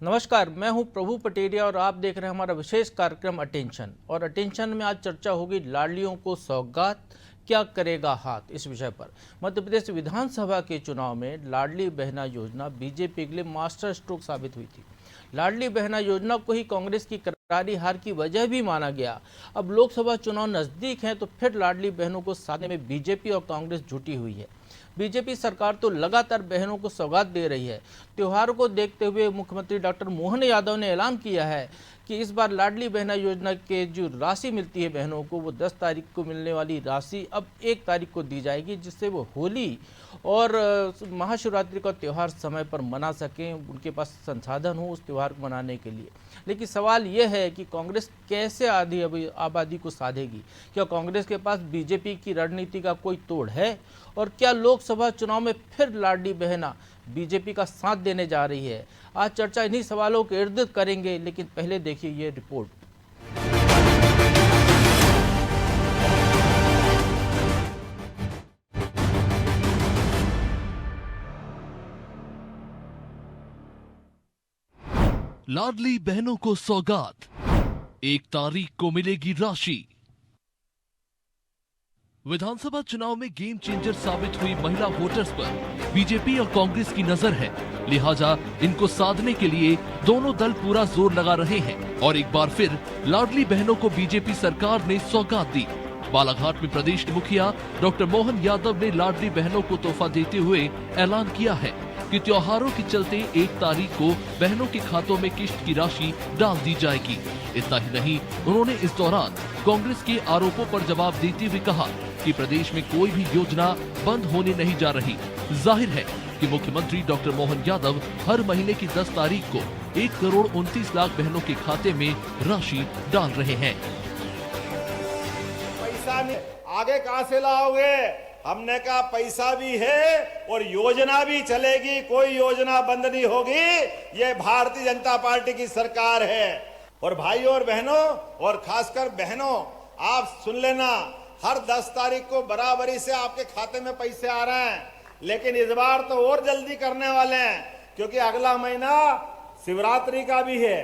नमस्कार, मैं हूं प्रभु पटेरिया और आप देख रहे हैं हमारा विशेष कार्यक्रम अटेंशन। और अटेंशन में आज चर्चा होगी लाडलियों को सौगात क्या करेगा हाथ, इस विषय पर। मध्य प्रदेश विधानसभा के चुनाव में लाडली बहना योजना बीजेपी के लिए मास्टर स्ट्रोक साबित हुई थी। लाडली बहना योजना को ही कांग्रेस की करारी हार की वजह भी माना गया। अब लोकसभा चुनाव नजदीक हैं तो फिर लाडली बहनों को साधने में बीजेपी और कांग्रेस जुटी हुई है। बीजेपी सरकार तो लगातार बहनों को सौगात दे रही है। त्योहारों को देखते हुए मुख्यमंत्री डॉक्टर मोहन यादव ने ऐलान किया है कि इस बार लाडली बहना योजना के जो राशि मिलती है बहनों को, वो 10 तारीख को मिलने वाली राशि अब 1 तारीख को दी जाएगी, जिससे वो होली और महाशिवरात्रि का त्यौहार समय पर मना सकें, उनके पास संसाधन हो उस त्यौहार को मनाने के लिए। लेकिन सवाल यह है कि कांग्रेस कैसे आधी आबादी को साधेगी? क्या कांग्रेस के पास बीजेपी की रणनीति का कोई तोड़ है? और क्या लोकसभा चुनाव में फिर लाडली बहना बीजेपी का साथ देने जा रही है? आज चर्चा इन्हीं सवालों के इर्द गिर्द करेंगे, लेकिन पहले देखिए ये रिपोर्ट। लाडली बहनों को सौगात, 1 तारीख को मिलेगी राशि। विधानसभा चुनाव में गेम चेंजर साबित हुई महिला वोटर्स पर बीजेपी और कांग्रेस की नजर है। लिहाजा इनको साधने के लिए दोनों दल पूरा जोर लगा रहे हैं और एक बार फिर लाडली बहनों को बीजेपी सरकार ने सौगात दी। बालाघाट में प्रदेश के मुखिया डॉक्टर मोहन यादव ने लाडली बहनों को तोहफा देते हुए ऐलान किया है कि त्योहारों के चलते 1 तारीख को बहनों के खातों में किश्त की राशि डाल दी जाएगी। इतना ही नहीं, उन्होंने इस दौरान कांग्रेस के आरोपों पर जवाब देते हुए कहा कि प्रदेश में कोई भी योजना बंद होने नहीं जा रही। जाहिर है कि मुख्यमंत्री डॉक्टर मोहन यादव हर महीने की 10 तारीख को 1 करोड़ 29 लाख बहनों के खाते में राशि डाल रहे हैं। पैसा नहीं, आगे कहां से लाओगे? हमने कहा पैसा भी है और योजना भी चलेगी, कोई योजना बंद नहीं होगी। ये भारतीय जनता पार्टी की सरकार है। और भाइयों और बहनों, और खासकर बहनों, आप सुन लेना, हर 10 तारीख को बराबरी से आपके खाते में पैसे आ रहे हैं। लेकिन इस बार तो और जल्दी करने वाले हैं, क्योंकि अगला महीना शिवरात्रि का भी है,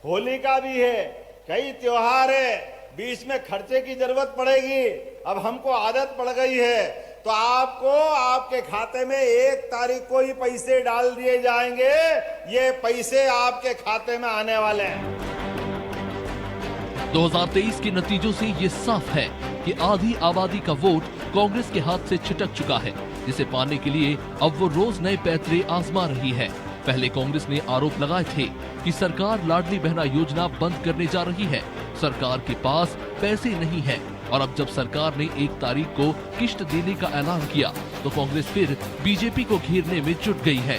होली का भी है, कई त्योहार है, बीच में खर्चे की जरूरत पड़ेगी। अब हमको आदत पड़ गई है, तो आपको आपके खाते में 1 तारीख को ही पैसे डाल दिए जाएंगे। ये पैसे आपके खाते में आने वाले हैं। 2023 के नतीजों से ये साफ है कि आधी आबादी का वोट कांग्रेस के हाथ से छिटक चुका है, जिसे पाने के लिए अब वो रोज नए पैतरे आजमा रही है। पहले कांग्रेस ने आरोप लगाए थे कि सरकार लाडली बहना योजना बंद करने जा रही है, सरकार के पास पैसे नहीं है। और अब जब सरकार ने 1 तारीख को किश्त देने का ऐलान किया तो कांग्रेस फिर बीजेपी को घेरने में जुट गई है।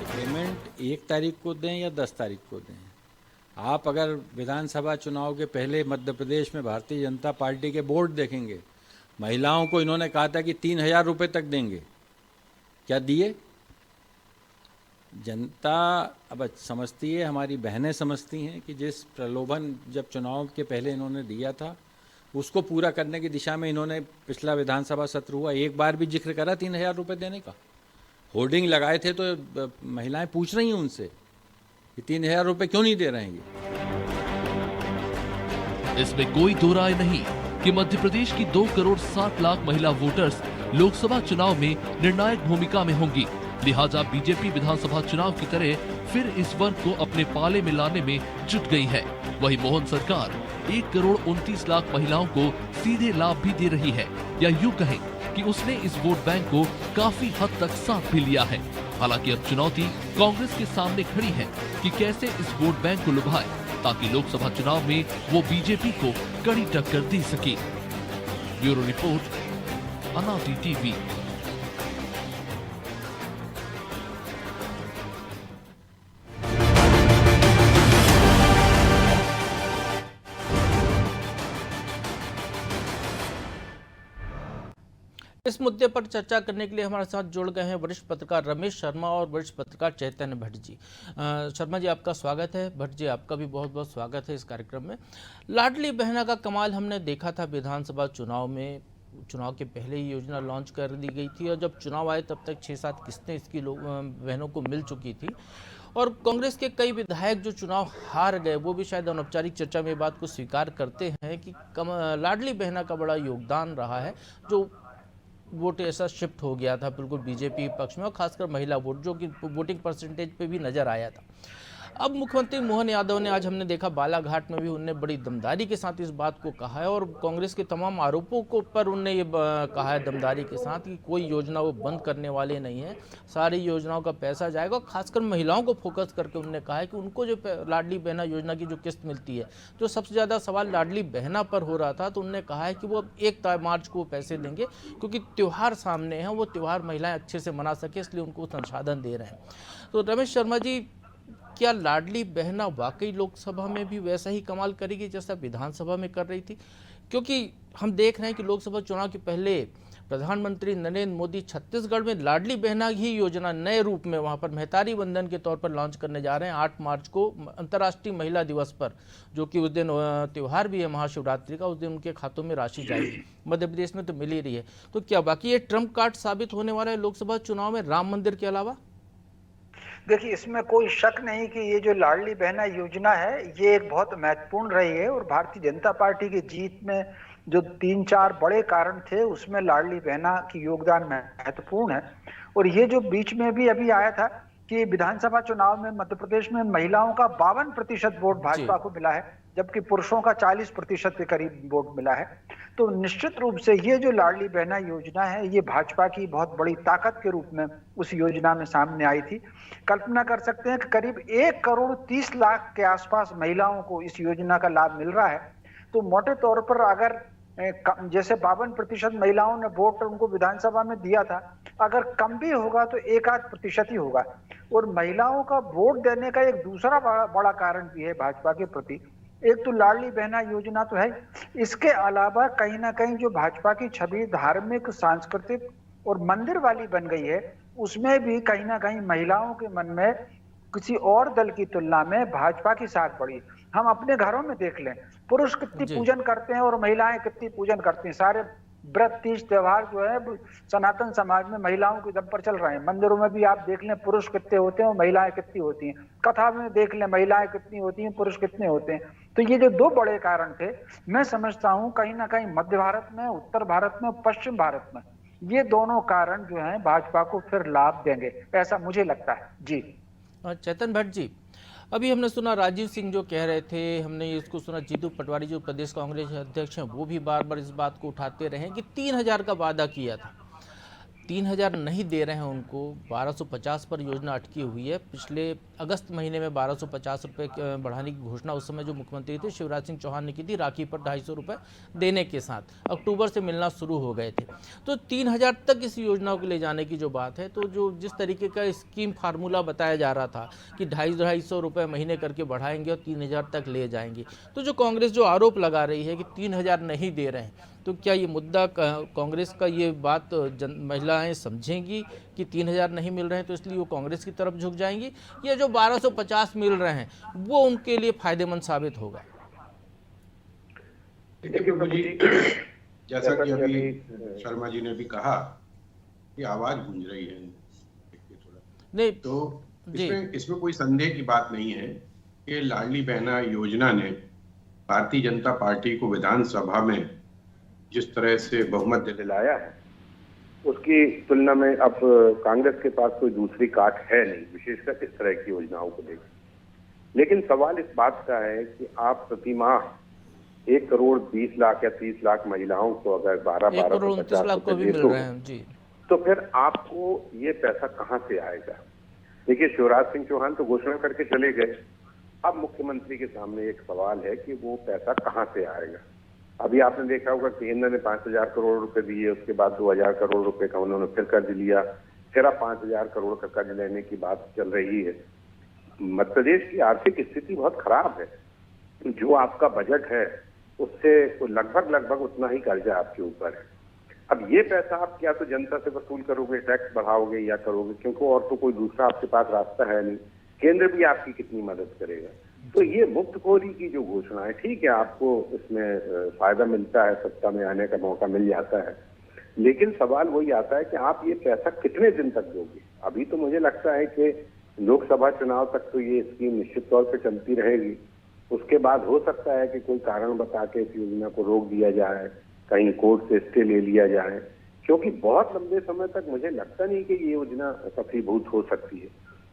पेमेंट 1 तारीख को दें या 10 तारीख को दें, आप अगर विधानसभा चुनाव के पहले मध्य प्रदेश में भारतीय जनता पार्टी के बोर्ड देखेंगे, महिलाओं को इन्होंने कहा था कि 3,000 रुपये तक देंगे। क्या दिए? जनता अब समझती है, हमारी बहनें समझती हैं कि जिस प्रलोभन जब चुनाव के पहले इन्होंने दिया था, उसको पूरा करने की दिशा में इन्होंने पिछला विधानसभा सत्र हुआ, एक बार भी जिक्र करा 3,000 रुपये देने का। होर्डिंग लगाए थे तो महिलाएं पूछ रही हैं उनसे कि 3,000 रुपये क्यों नहीं दे रहे हैं। इसमें कोई दो राय नहीं कि मध्य प्रदेश की 2 करोड़ 60 लाख महिला वोटर्स लोकसभा चुनाव में निर्णायक भूमिका में होंगी। लिहाजा बीजेपी विधानसभा चुनाव की तरह फिर इस वर्ग को अपने पाले में लाने में जुट गई है। वही मोहन सरकार 1 करोड़ 29 लाख महिलाओं को सीधे लाभ भी दे रही है, या यूं कहें कि उसने इस वोट बैंक को काफी हद तक साथ भी लिया है। हालांकि अब चुनौती कांग्रेस के सामने खड़ी है कि कैसे इस वोट बैंक को लुभाए ताकि लोकसभा चुनाव में वो बीजेपी को कड़ी टक्कर दे सके। ब्यूरो रिपोर्ट, अनाटी टीवी। इस मुद्दे पर चर्चा करने के लिए हमारे साथ जुड़ गए हैं वरिष्ठ पत्रकार रमेश शर्मा और वरिष्ठ पत्रकार चैतन्य भट्ट जी। शर्मा जी, आपका स्वागत है। भट्ट जी, आपका भी बहुत बहुत स्वागत है इस कार्यक्रम में। लाडली बहना का कमाल हमने देखा था विधानसभा चुनाव में। चुनाव के पहले ही योजना लॉन्च कर दी गई थी और जब चुनाव आए तब तक 6-7 किस्तें इसकी बहनों को मिल चुकी थी। और कांग्रेस के कई विधायक जो चुनाव हार गए वो भी शायद अनौपचारिक चर्चा में ये बात को स्वीकार करते हैं कि लाडली बहना का बड़ा योगदान रहा है, जो वोट ऐसा शिफ्ट हो गया था बिल्कुल बीजेपी पक्ष में, और खासकर महिला वोट जो कि वोटिंग परसेंटेज पे भी नजर आया था। अब मुख्यमंत्री मोहन यादव ने, आज हमने देखा बालाघाट में भी उन्होंने बड़ी दमदारी के साथ इस बात को कहा है, और कांग्रेस के तमाम आरोपों को पर उन्होंने ये कहा है दमदारी के साथ कि कोई योजना वो बंद करने वाले नहीं है, सारी योजनाओं का पैसा जाएगा। खासकर महिलाओं को फोकस करके उन्होंने कहा है कि उनको जो लाडली बहना योजना की जो किस्त मिलती है, जो सबसे ज़्यादा सवाल लाडली बहना पर हो रहा था, तो उन्होंने कहा है कि वो अब 1 मार्च को पैसे देंगे, क्योंकि त्यौहार सामने हैं, वो त्यौहार महिलाएं अच्छे से मना सके, इसलिए उनको संसाधन दे रहे हैं। तो रमेश शर्मा जी, क्या लाडली बहना वाकई लोकसभा में भी वैसा ही कमाल करेगी जैसा विधानसभा में कर रही थी? क्योंकि हम देख रहे हैं कि लोकसभा चुनाव के पहले प्रधानमंत्री नरेंद्र मोदी छत्तीसगढ़ में लाडली बहना ही योजना नए रूप में वहां पर मेहतारी वंदन के तौर पर लॉन्च करने जा रहे हैं 8 मार्च को, अंतर्राष्ट्रीय महिला दिवस पर, जो कि उस दिन त्यौहार भी है महाशिवरात्रि का, उस दिन उनके खातों में राशि जाएगी। मध्य प्रदेश में तो मिल ही रही है। तो क्या बाकी ये ट्रम्प कार्ड साबित होने वाला है लोकसभा चुनाव में राम मंदिर के अलावा? देखिए, इसमें कोई शक नहीं कि ये जो लाडली बहना योजना है ये एक बहुत महत्वपूर्ण रही है, और भारतीय जनता पार्टी की जीत में जो 3-4 बड़े कारण थे उसमें लाडली बहना की योगदान महत्वपूर्ण है। और ये जो बीच में भी अभी आया था कि विधानसभा चुनाव में मध्य प्रदेश में महिलाओं का 52% वोट भाजपा को मिला है, जबकि पुरुषों का 40% के करीब वोट मिला है। तो निश्चित रूप से ये जो लाडली बहना योजना है ये भाजपा की बहुत बड़ी ताकत के रूप में उस योजना में सामने आई थी। कल्पना कर सकते हैं कि करीब 1,30,00,000 के आसपास महिलाओं को इस योजना का लाभ मिल रहा है। तो मोटे तौर पर अगर जैसे 52% महिलाओं ने वोट उनको विधानसभा में दिया था, अगर कम भी होगा तो 1-8% ही होगा। और महिलाओं का वोट देने का एक दूसरा बड़ा कारण भी है भाजपा के प्रति। एक तो लाडली बहना योजना तो है, इसके अलावा कहीं ना कहीं जो भाजपा की छवि धार्मिक, सांस्कृतिक और मंदिर वाली बन गई है, उसमें भी कहीं ना कहीं महिलाओं के मन में किसी और दल की तुलना में भाजपा की साख बढ़ी। हम अपने घरों में देख लें, पुरुष कितनी पूजन करते हैं और महिलाएं कितनी पूजन करती हैं। सारे व्रत, तीज, त्योहार जो है सनातन समाज में महिलाओं के दम पर चल रहे हैं। मंदिरों में भी आप देख लें पुरुष कितने होते हैं और महिलाएं कितनी होती हैं। कथा में देख लें महिलाएं कितनी होती हैं, पुरुष कितने होते हैं। तो ये जो 2 बड़े कारण थे, मैं समझता हूं कहीं ना कहीं मध्य भारत में, उत्तर भारत में, पश्चिम भारत में ये दोनों कारण जो हैं भाजपा को फिर लाभ देंगे, ऐसा मुझे लगता है। जी चेतन भट्ट जी, अभी हमने सुना राजीव सिंह जो कह रहे थे, हमने इसको सुना जीतू पटवारी जो प्रदेश कांग्रेस अध्यक्ष हैं वो भी बार बार इस बात को उठाते रहे कि 3,000 का वादा किया था, 3,000 नहीं दे रहे हैं उनको, 1250 पर योजना अटकी हुई है। पिछले अगस्त महीने में 1250 रुपये बढ़ाने की घोषणा उस समय जो मुख्यमंत्री थे शिवराज सिंह चौहान ने की थी, राखी पर 250 रुपये देने के साथ अक्टूबर से मिलना शुरू हो गए थे। तो 3,000 तक इस योजना को ले जाने की जो बात है, तो जो जिस तरीके का स्कीम फार्मूला बताया जा रहा था कि 250 रुपये महीने करके बढ़ाएंगे और 3,000 तक ले जाएंगे, तो जो कांग्रेस जो आरोप लगा रही है कि 3,000 नहीं दे रहे हैं, तो क्या ये मुद्दा कांग्रेस का ये बात महिलाएं समझेंगी कि 3,000 नहीं मिल रहे हैं तो इसलिए वो कांग्रेस की तरफ झुक जाएंगी, या जो 1250 मिल रहे हैं वो उनके लिए फायदेमंद साबित होगा? देखिए जी, जैसा कि अभी शर्मा जी ने भी कहा कि आवाज गूंज रही है थोड़ा नहीं, तो इसमें कोई संदेह की बात नहीं है कि लाडली बहना योजना ने भारतीय जनता पार्टी को विधानसभा में जिस तरह से बहुमत दिलाया है, उसकी तुलना में अब कांग्रेस के पास कोई दूसरी काट है नहीं, विशेषकर इस तरह की योजनाओं को लेकर। लेकिन सवाल इस बात का है कि आप प्रतिमाह 1,20,00,000 या 30 लाख महिलाओं को अगर 12-12 लाख को भी मिल रहे हैं जी, तो फिर आपको ये पैसा कहां से आएगा? देखिए, शिवराज सिंह चौहान तो घोषणा करके चले गए। अब मुख्यमंत्री के सामने एक सवाल है कि वो पैसा कहां से आएगा। अभी आपने देखा होगा केंद्र ने 5,000 करोड़ रुपए दिए, उसके बाद 2,000 करोड़ रुपए का उन्होंने फिर कर्ज लिया, फिर अब 5,000 करोड़ का कर्ज लेने की बात चल रही है। मध्य प्रदेश की आर्थिक स्थिति बहुत खराब है, जो आपका बजट है उससे लगभग उतना ही कर्जा आपके ऊपर है। अब ये पैसा आप क्या तो जनता से वसूल करोगे, टैक्स बढ़ाओगे या करोगे, क्योंकि और तो कोई दूसरा आपके पास रास्ता है नहीं। केंद्र भी आपकी कितनी मदद करेगा? तो ये मुफ्तखोरी की जो घोषणा है, ठीक है आपको इसमें फायदा मिलता है, सत्ता में आने का मौका मिल जाता है, लेकिन सवाल वही आता है कि आप ये पैसा कितने दिन तक दोगे। अभी तो मुझे लगता है कि लोकसभा चुनाव तक तो ये स्कीम निश्चित तौर पे चलती रहेगी। उसके बाद हो सकता है कि कोई कारण बता के इस योजना को रोक दिया जाए, कहीं कोर्ट से स्टे ले लिया जाए, क्योंकि बहुत लंबे समय तक मुझे लगता नहीं कि ये योजना सफलीभूत हो सकती है,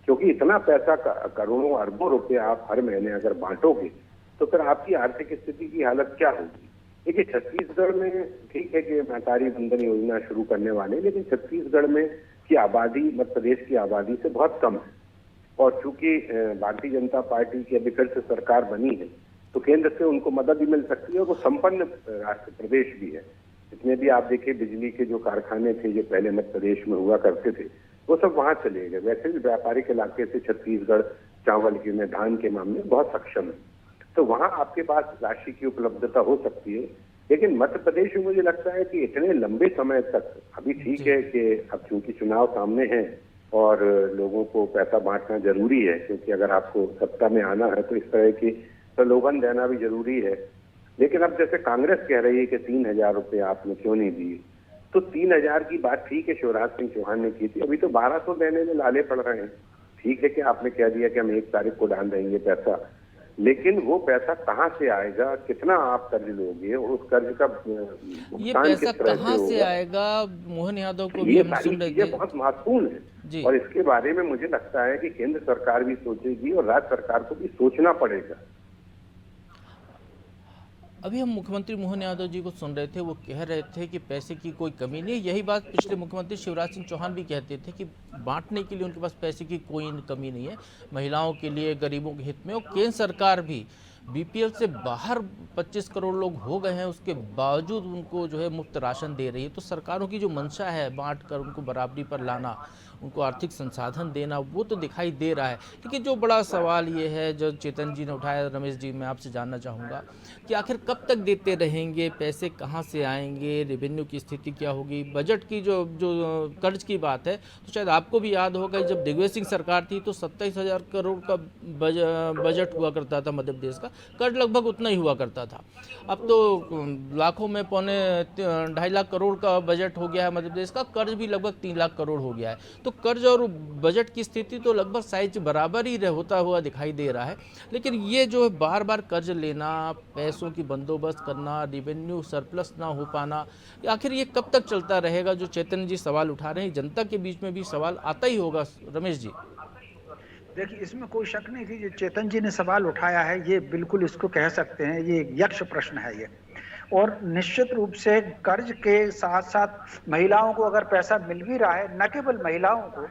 क्योंकि इतना पैसा करोड़ों अरबों रुपए आप हर महीने अगर बांटोगे तो फिर आपकी आर्थिक स्थिति की हालत क्या होगी। देखिए, छत्तीसगढ़ में ठीक है कि महतारी वंदन योजना शुरू करने वाले, लेकिन छत्तीसगढ़ में की आबादी मध्य प्रदेश की आबादी से बहुत कम है, और चूंकि भारतीय जनता पार्टी की अभी फिर से सरकार बनी है तो केंद्र से उनको मदद भी मिल सकती है, और वो संपन्न राष्ट्र प्रदेश भी है। जितने भी आप देखिए बिजली के जो कारखाने थे जो पहले मध्य प्रदेश में हुआ करते थे वो सब वहां चले गए। वैसे भी व्यापारिक इलाके से छत्तीसगढ़ चावल के में धान के मामले बहुत सक्षम है, तो वहां आपके पास राशि की उपलब्धता हो सकती है। लेकिन मध्य प्रदेश में मुझे लगता है कि इतने लंबे समय तक, अभी ठीक है कि अब चूंकि चुनाव सामने है और लोगों को पैसा बांटना जरूरी है, क्योंकि अगर आपको सत्ता में आना है तो इस तरह की प्रलोभन देना भी जरूरी है। लेकिन अब जैसे कांग्रेस कह रही है कि 3,000 रुपये आपने क्यों नहीं दिए, तो 3,000 की बात ठीक है शिवराज सिंह चौहान ने की थी, अभी तो 1,200 देने में लाले पड़ रहे हैं। ठीक है कि आपने कह दिया कि हम 1 तारीख को डाल देंगे पैसा, लेकिन वो पैसा कहाँ से आएगा, कितना आप कर्ज लोगे और उस कर्ज का ये पैसा कहाँ से आएगा, मोहन यादव को भी हम सुन रहे थे, बहुत महत्वपूर्ण है। और इसके बारे में मुझे लगता है कि केंद्र सरकार भी सोचेगी और राज्य सरकार को भी सोचना पड़ेगा। अभी हम मुख्यमंत्री मोहन यादव जी को सुन रहे थे, वो कह रहे थे कि पैसे की कोई कमी नहीं है। यही बात पिछले मुख्यमंत्री शिवराज सिंह चौहान भी कहते थे कि बांटने के लिए उनके पास पैसे की कोई कमी नहीं है, महिलाओं के लिए, गरीबों के हित में। और केंद्र सरकार भी बीपीएल से बाहर 25 करोड़ लोग हो गए हैं, उसके बावजूद उनको जो है मुफ्त राशन दे रही है। तो सरकारों की जो मंशा है बांट कर उनको बराबरी पर लाना, उनको आर्थिक संसाधन देना, वो तो दिखाई दे रहा है। लेकिन जो बड़ा सवाल ये है जो चेतन जी ने उठाया, रमेश जी मैं आपसे जानना चाहूँगा कि आखिर कब तक देते रहेंगे, पैसे कहाँ से आएंगे, रेवेन्यू की स्थिति क्या होगी, बजट की जो कर्ज की बात है, तो शायद आपको भी याद होगा जब दिग्विजय सिंह सरकार थी तो 27,000 करोड़ का बजट हुआ करता था मध्य प्रदेश का, कर्ज लगभग उतना ही हुआ करता था। अब तो लाखों में 2.5 लाख करोड़ का बजट हो गया है मध्य प्रदेश का, कर्ज भी लगभग 3 लाख करोड़ हो गया है। तो कर्ज और बजट की स्थिति तो लगभग साइज बराबर ही होता हुआ दिखाई दे रहा है। लेकिन ये जो बार बार कर्ज लेना, पैसों की बंदोबस्त करना, रेवेन्यू सरप्लस ना हो पाना, आखिर ये कब तक चलता रहेगा? जो चेतन जी सवाल उठा रहे हैं, जनता के बीच में भी सवाल आता ही होगा। रमेश जी, देखिए, इसमें कोई शक नहीं कि जो चेतन जी ने सवाल उठाया है ये बिल्कुल इसको कह सकते हैं, ये एक यक्ष प्रश्न है ये। और निश्चित रूप से कर्ज के साथ साथ महिलाओं को अगर पैसा मिल भी रहा है, न केवल महिलाओं को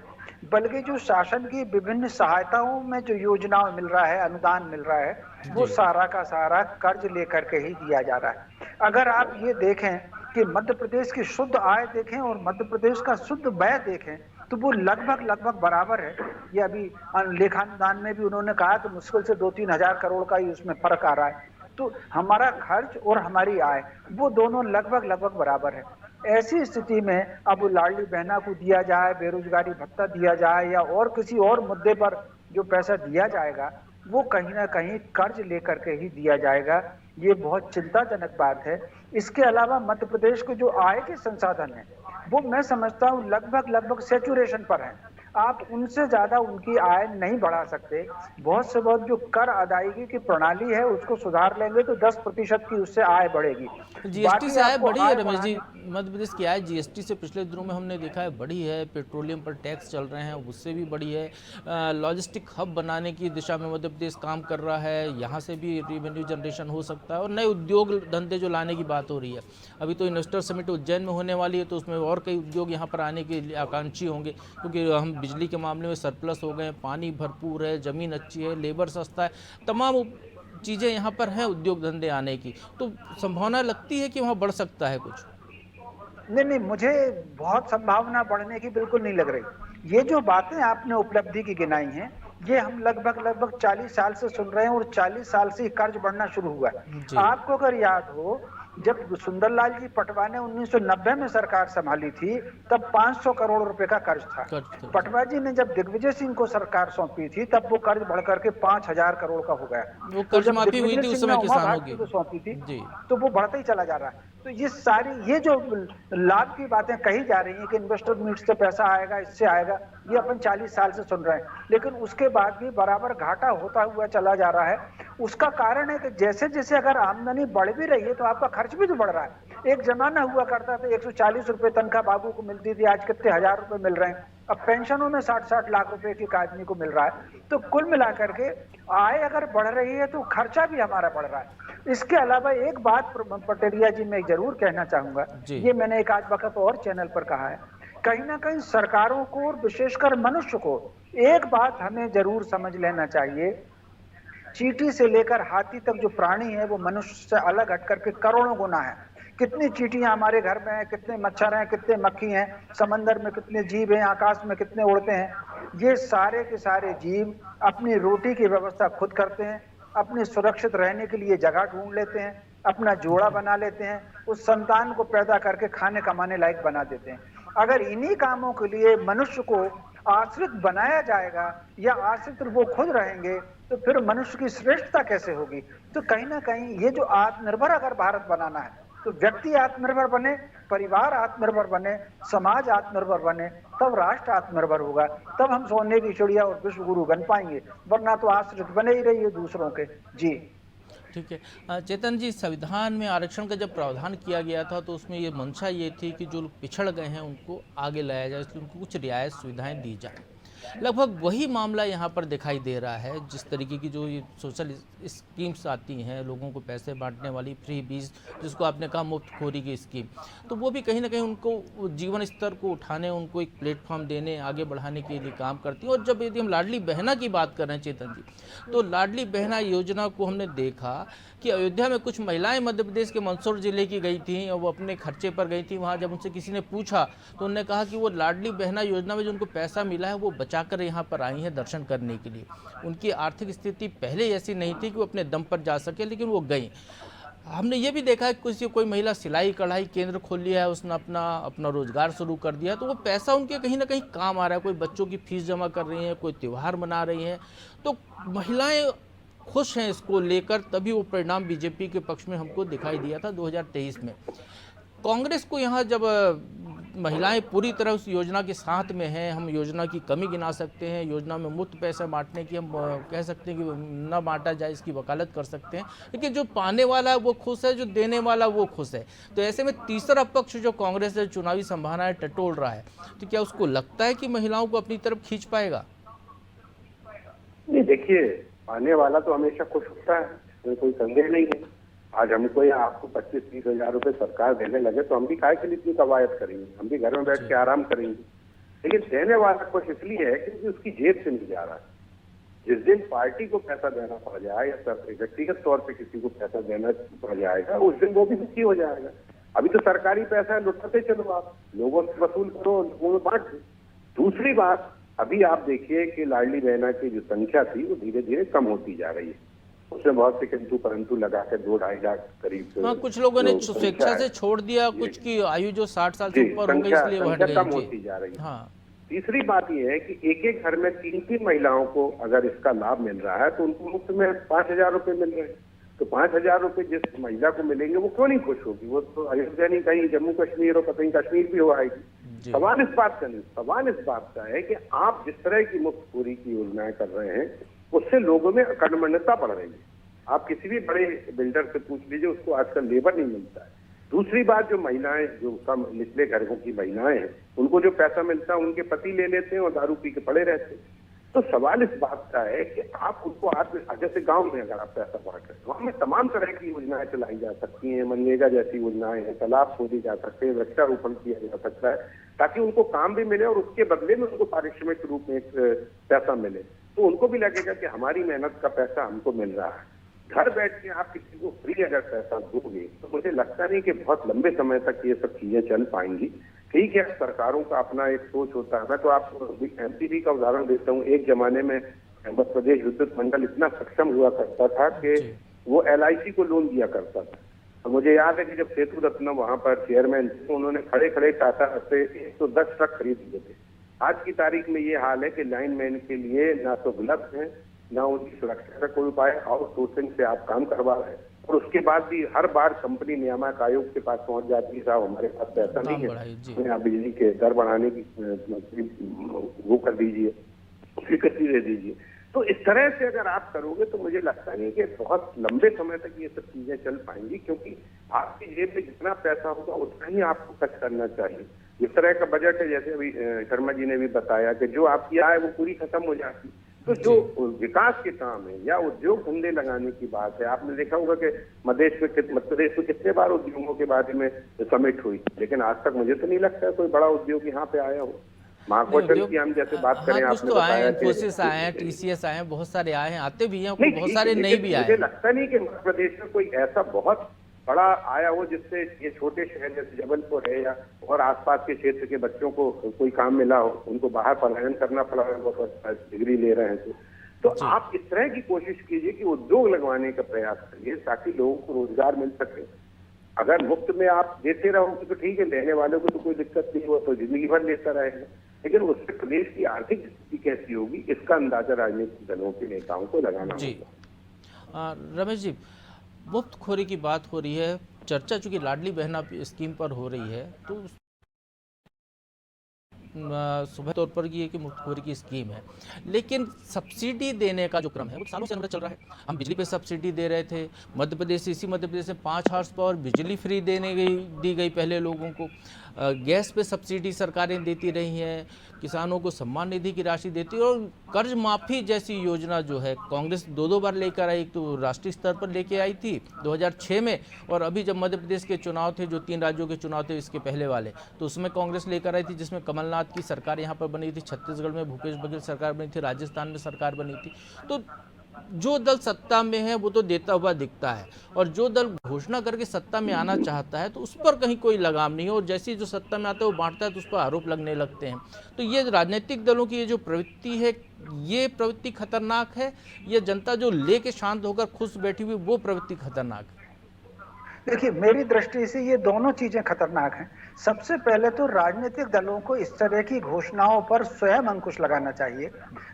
बल्कि जो शासन की विभिन्न सहायताओं में जो योजनाओं मिल रहा है, अनुदान मिल रहा है, वो सारा का सारा कर्ज लेकर के ही दिया जा रहा है। अगर आप ये देखें कि मध्य प्रदेश की शुद्ध आय देखें और मध्य प्रदेश का शुद्ध व्यय देखें तो वो लगभग बराबर है। ये अभी लेखानुदान में भी उन्होंने कहा कि मुश्किल से 2-3 हजार करोड़ का ही उसमें फर्क आ रहा है। तो हमारा खर्च और हमारी आय वो दोनों लगभग बराबर है। ऐसी स्थिति में अब लाडली बहना को दिया जाए, बेरोजगारी भत्ता दिया जाए या और किसी और मुद्दे पर जो पैसा दिया जाएगा वो कहीं ना कहीं कर्ज लेकर के ही दिया जाएगा। ये बहुत चिंताजनक बात है। इसके अलावा मध्य प्रदेश के जो आय के संसाधन हैं वो मैं समझता हूँ लगभग सैचुरेशन पर है। आप उनसे ज्यादा उनकी आय नहीं बढ़ा सकते। बहुत से बहुत जो कर अदायगी की प्रणाली है उसको सुधार लेंगे तो 10% की उससे आय बढ़ेगी। जीएसटी से आय बढ़ी है रमेश जी, मध्य प्रदेश की आय जीएसटी से पिछले दिनों में हमने देखा है बढ़ी है। पेट्रोलियम पर टैक्स चल रहे हैं उससे भी बढ़ी है। लॉजिस्टिक हब बनाने की दिशा में मध्य प्रदेश काम कर रहा है, यहाँ से भी रेवेन्यू जनरेशन हो सकता है। और नए उद्योग धंधे जो लाने की बात हो रही है, अभी तो इन्वेस्टर समिट उज्जैन में होने वाली है तो उसमें और कई उद्योग यहाँ पर आने के आकांक्षी होंगे, क्योंकि हम बिजली के मामले में सरप्लस हो गए, पानी भरपूर है, ज़मीन अच्छी है, लेबर सस्ता है, तमाम चीज़ें यहाँ पर हैं उद्योग धंधे आने की। तो संभावना लगती है कि वहाँ बढ़ सकता है कुछ? नहीं, मुझे बहुत संभावना बढ़ने की बिल्कुल नहीं लग रही। ये जो बातें आपने उपलब्धि की गिनाई हैं ये हम लगभग 40 साल से सुन रहे हैं और 40 साल से कर्ज बढ़ना शुरू हुआ है। आपको अगर याद हो जब सुंदरलाल जी पटवा ने 1990 में सरकार संभाली थी तब 500 करोड़ रुपए का कर्ज था। पटवा जी ने जब दिग्विजय सिंह को सरकार सौंपी थी तब वो कर्ज बढ़कर के 5,000 करोड़ का हो गया। वो कर्ज माफी हुई थी उस समय किसानों की सौंपी थी तो वो बढ़ता ही चला जा रहा है। तो ये जो लाभ की बातें कही जा रही हैं कि इन्वेस्टर मीट से पैसा आएगा, इससे आएगा, ये अपन 40 साल से सुन रहे हैं, लेकिन उसके बाद भी बराबर घाटा होता हुआ चला जा रहा है। उसका कारण है कि जैसे जैसे अगर आमदनी बढ़ भी रही है तो आपका खर्च भी तो बढ़ रहा है। एक जमाना हुआ करता था 140 रुपए तनख्वाह बाबू को मिलती थी, आज कितने हजार रुपए मिल रहे हैं। अब पेंशनों में 60-60 लाख रुपए एक आदमी को मिल रहा है। तो कुल मिलाकर के आय अगर बढ़ रही है तो खर्चा भी हमारा बढ़ रहा है। इसके अलावा एक बात पटेरिया जी मैं जरूर कहना चाहूंगा, ये मैंने एक आज वक्त और चैनल पर कहा है, कहीं ना कहीं सरकारों को और विशेषकर मनुष्य को एक बात हमें जरूर समझ लेना चाहिए, चींटी से लेकर हाथी तक जो प्राणी है वो मनुष्य से अलग हट करके करोड़ों गुना है। कितनी चींटियां हमारे घर में हैं, कितने मच्छर हैं, कितने मक्खी हैं, समंदर में कितने जीव हैं, आकाश में कितने उड़ते हैं। ये सारे के सारे जीव अपनी रोटी की व्यवस्था खुद करते हैं, अपने सुरक्षित रहने के लिए जगह ढूंढ लेते हैं, अपना जोड़ा बना लेते हैं, उस संतान को पैदा करके खाने कमाने लायक बना देते हैं। अगर इन्हीं कामों के लिए मनुष्य को आश्रित बनाया जाएगा या आश्रित वो खुद रहेंगे तो फिर मनुष्य की श्रेष्ठता कैसे होगी। तो कहीं ना कहीं ये जो आत्मनिर्भर अगर भारत बनाना है तो व्यक्ति आत्मनिर्भर बने, परिवार आत्मनिर्भर बने, समाज आत्मनिर्भर बने, तब राष्ट्र आत्मनिर्भर होगा, तब हम सोने की चिड़िया और विश्व गुरु बन पाएंगे, वरना तो आश्रित बने ही रहिए दूसरों के। जी ठीक है चेतन जी, संविधान में आरक्षण का जब प्रावधान किया गया था तो उसमें ये मंशा ये थी कि जो लोग पिछड़ गए हैं उनको आगे लाया जाए, इसलिए उनको कुछ रियायत सुविधाएं दी जाए। लगभग वही मामला यहाँ पर दिखाई दे रहा है। जिस तरीके की जो ये सोशल स्कीम्स आती हैं, लोगों को पैसे बांटने वाली फ्री बीज, जिसको आपने कहा मुफ्तखोरी की स्कीम, तो वो भी कहीं ना कहीं उनको जीवन स्तर को उठाने, उनको एक प्लेटफॉर्म देने, आगे बढ़ाने के लिए काम करती है। और जब यदि हम लाडली बहना की बात कर रहे हैं चेतन जी, तो लाडली बहना योजना को हमने देखा कि अयोध्या में कुछ महिलाएं मध्य प्रदेश के मंदसौर जिले की गई थी और वो अपने खर्चे पर गई थी। वहाँ जब उनसे किसी ने पूछा तो उन्होंने कहा कि वो लाडली बहना योजना में जो उनको पैसा मिला है वो बचाकर यहाँ पर आई हैं दर्शन करने के लिए। उनकी आर्थिक स्थिति पहले ऐसी नहीं थी कि वो अपने दम पर जा सके, लेकिन वो गई। हमने ये भी देखा है कोई महिला सिलाई कढ़ाई केंद्र खोल लिया है, उसने अपना रोजगार शुरू कर दिया, तो वो पैसा उनके कहीं ना कहीं काम आ रहा है। कोई बच्चों की फीस जमा कर रही हैं, कोई त्यौहार मना रही हैं, तो महिलाएं खुश हैं इसको लेकर। तभी वो परिणाम बीजेपी के पक्ष में हमको दिखाई दिया था 2023 में। कांग्रेस को यहाँ जब महिलाएं पूरी तरह उस योजना के साथ में हैं, हम योजना की कमी गिना सकते हैं, योजना में मुफ्त पैसा बांटने की हम कह सकते हैं कि न बांटा जाए इसकी वकालत कर सकते हैं, लेकिन जो पाने वाला है वो खुश है, जो देने वाला वो खुश है। तो ऐसे में तीसरा पक्ष जो कांग्रेस है चुनावी संभावनाएं टटोल रहा है, तो क्या उसको लगता है कि महिलाओं को अपनी तरफ खींच पाएगा? नहीं, देखिए, पाने वाला तो हमेशा खुश होता है, इसमें कोई संदेह नहीं है। आज हमको या आपको 25-30 हजार रुपए सरकार देने लगे तो हम भी काहे के लिए इतनी कवायद करेंगे, हम भी घर में बैठ के आराम करेंगे। लेकिन देने वाला खुश इसलिए है कि उसकी जेब से नहीं जा रहा है। जिस दिन पार्टी को पैसा देना पड़ जाए या व्यक्तिगत तौर पे किसी को पैसा देना पड़ जाएगा, उस दिन वो भी दुखी हो जाएगा। अभी तो सरकारी पैसा है, लुटाते चलो, आप लोगों से वसूल करो, लोगों में बांट दो। दूसरी बात, अभी आप देखिए कि लाडली बहना की जो संख्या थी वो धीरे धीरे कम होती जा रही है। उसमें बहुत से किंतु परंतु लगा के 2-2.5 लाख करीब। हाँ, कुछ लोगों ने स्वेच्छा से छोड़ दिया, कुछ की आयु जो 60 साल से ऊपर हो गई इसलिए वो हट गई। कम होती जा रही है। हाँ। तीसरी बात यह है कि एक एक घर में 3-3 महिलाओं को अगर इसका लाभ मिल रहा है तो उनको मुफ्त में 5,000 रुपए मिल रहे हैं। तो 5,000 रुपए जिस महिला को मिलेंगे वो क्यों नहीं खुश होगी? वो तो अयोध्या नहीं, कहीं जम्मू कश्मीर हो, कहीं कश्मीर भी हो आएगी। सवाल इस बात का नहीं, सवाल इस बात का है कि आप जिस तरह की मुफ्तखोरी की योजनाएं कर रहे हैं उससे लोगों में कर्मण्यता बढ़ रही है। आप किसी भी बड़े बिल्डर से पूछ लीजिए, उसको आजकल लेबर नहीं मिलता है। दूसरी बात, जो महिलाएं, जो कम निचले घरों की महिलाएं हैं, उनको जो पैसा मिलता है उनके पति ले लेते हैं और दारू पी के पड़े रहते हैं। तो सवाल इस बात का है कि आप उनको जैसे गांव में अगर आप पैसा बांट रहे हैं, गांव में तमाम तरह की योजनाएं चलाई जा सकती हैं, मनरेगा जैसी योजनाएं हैं, तालाब खोदी जा सकते हैं, वृक्षारोपण किया जा सकता है, ताकि उनको काम भी मिले और उसके बदले में उनको पारिश्रमिक रूप में पैसा मिले। तो उनको भी लगेगा कि हमारी मेहनत का पैसा हमको मिल रहा है। घर बैठ के आप किसी को फ्री अगर पैसा दोगे तो मुझे लगता नहीं कि बहुत लंबे समय तक ये सब चीजें चल पाएंगी। ठीक है, सरकारों का अपना एक सोच होता है। मैं तो आपको एमपीवी का उदाहरण देता हूँ। एक जमाने में मध्य प्रदेश विद्युत मंडल इतना सक्षम हुआ करता था कि वो LIC को लोन दिया करता था। और मुझे याद है कि जब सेतु रत्नम वहां पर चेयरमैन थे, उन्होंने खड़े खड़े टाटा से 110 ट्रक खरीद लिए थे। आज की तारीख में ये हाल है कि लाइनमैन के लिए ना तो ग्लव्स हैं, ना उनकी सुरक्षा का कोई उपाय, आउटसोर्सिंग से आप काम करवा रहे हैं। और उसके बाद भी हर बार कंपनी नियामक आयोग के पास पहुंच जाती है, साहब हमारे पास पैसा नहीं है, आप बिजली के दर बढ़ाने की वो कर दीजिए, स्वीकृति दे दीजिए। तो इस तरह से अगर आप करोगे तो मुझे लगता नहीं कि बहुत लंबे समय तक ये सब चीजें चल पाएंगी, क्योंकि आपकी जेब में जितना पैसा होगा उतना ही आपको खर्च करना चाहिए। इस तरह का बजट है, जैसे अभी शर्मा जी ने भी बताया कि जो आपकी आय वो पूरी खत्म हो जाती। तो जो विकास के काम है या उद्योग धंधे लगाने की बात है, आपने देखा होगा कि मध्य प्रदेश में कितने बार उद्योगों के बारे में समिट हुई, लेकिन आज तक मुझे तो नहीं लगता कोई बड़ा उद्योग यहाँ पे आया हो। महाकौशल की हम जैसे बात करें, आपने तो आए, बताया इन्फोसिस आए हैं, TCS आए हैं, बहुत सारे आए हैं, आते भी हैं, बहुत सारे नहीं भी आए। मुझे लगता नहीं कि मध्य प्रदेश में कोई ऐसा बहुत बड़ा आया हो जिससे ये छोटे शहर जैसे जबलपुर है या और आसपास के क्षेत्र के बच्चों को कोई काम मिला हो, उनको बाहर पलायन करना पड़ा हो, डिग्री ले रहे हैं तो आप इस तरह की कोशिश कीजिए कि उद्योग लगवाने का प्रयास करिए ताकि लोगों को रोजगार मिल सके। अगर मुफ्त में आप देते रहोगे तो ठीक है, लेने वालों को तो कोई दिक्कत नहीं, हो तो जिंदगी भर लेता रहेगा, लेकिन उससे प्रदेश की आर्थिक स्थिति कैसी होगी इसका अंदाजा राजनीतिक दलों के नेताओं को लगाना होगा। रमेश जी, मुफ्तखोरी की बात हो रही है, चर्चा चूंकि लाडली बहना स्कीम पर हो रही है, तो सुबह तौर पर ये कि मुफ्तखोरी की स्कीम है, लेकिन सब्सिडी देने का जो क्रम है वो सालों से अंदर चल रहा है। हम बिजली पे सब्सिडी दे रहे थे, मध्य प्रदेश में 5 हॉर्स पावर बिजली फ्री दी गई पहले लोगों को, गैस पे सब्सिडी सरकारें देती रही हैं, किसानों को सम्मान निधि की राशि देती है, और कर्ज माफ़ी जैसी योजना जो है कांग्रेस 2 बार लेकर आई। तो राष्ट्रीय स्तर पर लेके आई थी 2006 में, और अभी जब मध्य प्रदेश के चुनाव थे, जो 3 राज्यों के चुनाव थे इसके पहले वाले, तो उसमें कांग्रेस लेकर आई थी, जिसमें कमलनाथ की सरकार यहाँ पर बनी थी, छत्तीसगढ़ में भूपेश बघेल सरकार बनी थी, राजस्थान में सरकार बनी थी। तो जो दल सत्ता में है वो तो देता हुआ दिखता है, और जो दल घोषणा करके सत्ता में आना चाहता है तो उस पर कहीं कोई लगाम नहीं है, और जैसे ही जो सत्ता में आता है वो बांटता है तो उस पर आरोप लगने लगते हैं। तो ये राजनीतिक दलों की ये जो प्रवृत्ति है, ये प्रवृत्ति खतरनाक है, ये जनता जो लेके शांत होकर खुश बैठी हुई वो प्रवृत्ति खतरनाक है। देखिए, मेरी दृष्टि से ये दोनों चीजें खतरनाक हैं। सबसे पहले तो राजनीतिक दलों को इस तरह की घोषणाओं पर स्वयं अंकुश लगाना चाहिए।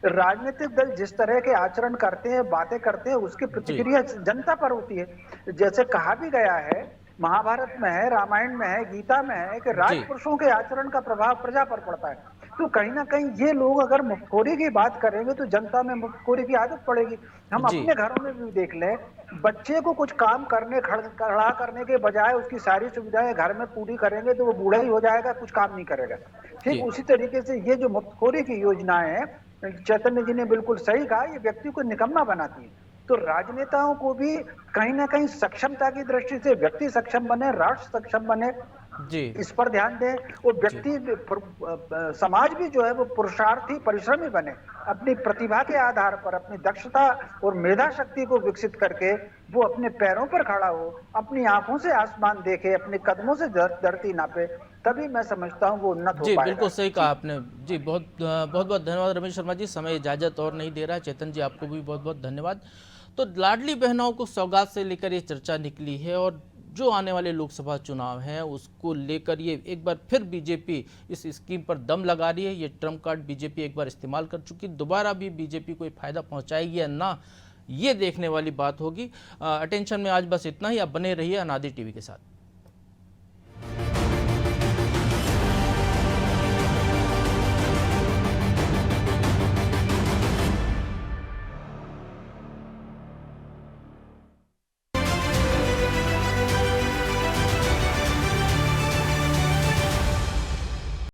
राजनीतिक दल जिस तरह के आचरण करते हैं, बातें करते हैं, उसकी प्रतिक्रिया जनता पर होती है। जैसे कहा भी गया है, महाभारत में है, रामायण में है, गीता में है कि राजपुरुषों के आचरण का प्रभाव प्रजा पर पड़ता है। तो कहीं ना कहीं ये लोग अगर मुफ्तखोरी की बात करेंगे तो जनता में मुफ्तखोरी की आदत पड़ेगी। हम अपने घरों में भी देख लें, बच्चे को कुछ काम करने खड़ा करने के बजाय उसकी सारी सुविधाएं घर में पूरी करेंगे तो वो बूढ़ा ही हो जाएगा, कुछ काम नहीं करेगा। ठीक उसी तरीके से ये जो मुफ्तखोरी की योजनाएं हैं, चैतन्य जी ने बिल्कुल सही कहा, ये व्यक्ति को निकम्मा बनाती है। तो राजनेताओं को भी कहीं ना कहीं सक्षमता की दृष्टि से व्यक्ति सक्षम बने, राष्ट्र सक्षम बने, जी इस पर ध्यान दें। और व्यक्ति समाज भी जो है वो पुरुषार्थी परिश्रमी बने, अपनी प्रतिभा के आधार पर अपनी दक्षता और मेधा शक्ति को विकसित करके वो अपने पैरों पर खड़ा हो, अपनी आंखों से आसमान देखे, अपने कदमों से धरती नापे, तभी मैं समझता हूँ वो उन्नत हो पाएगा। बिल्कुल सही कहा आपने जी। बहुत बहुत धन्यवाद रमेश शर्मा जी, समय इजाजत और नहीं दे रहा है। चेतन जी, आपको भी बहुत बहुत धन्यवाद। तो लाडली बहनों को सौगात से लेकर ये चर्चा निकली है, और जो आने वाले लोकसभा चुनाव हैं उसको लेकर ये एक बार फिर बीजेपी इस स्कीम पर दम लगा रही है। ये ट्रम्प कार्ड बीजेपी एक बार इस्तेमाल कर चुकी, दोबारा भी बीजेपी को फायदा पहुंचाएगी या ना, ये देखने वाली बात होगी। अटेंशन में आज बस इतना ही। आप बने रहिए अनादि टीवी के साथ।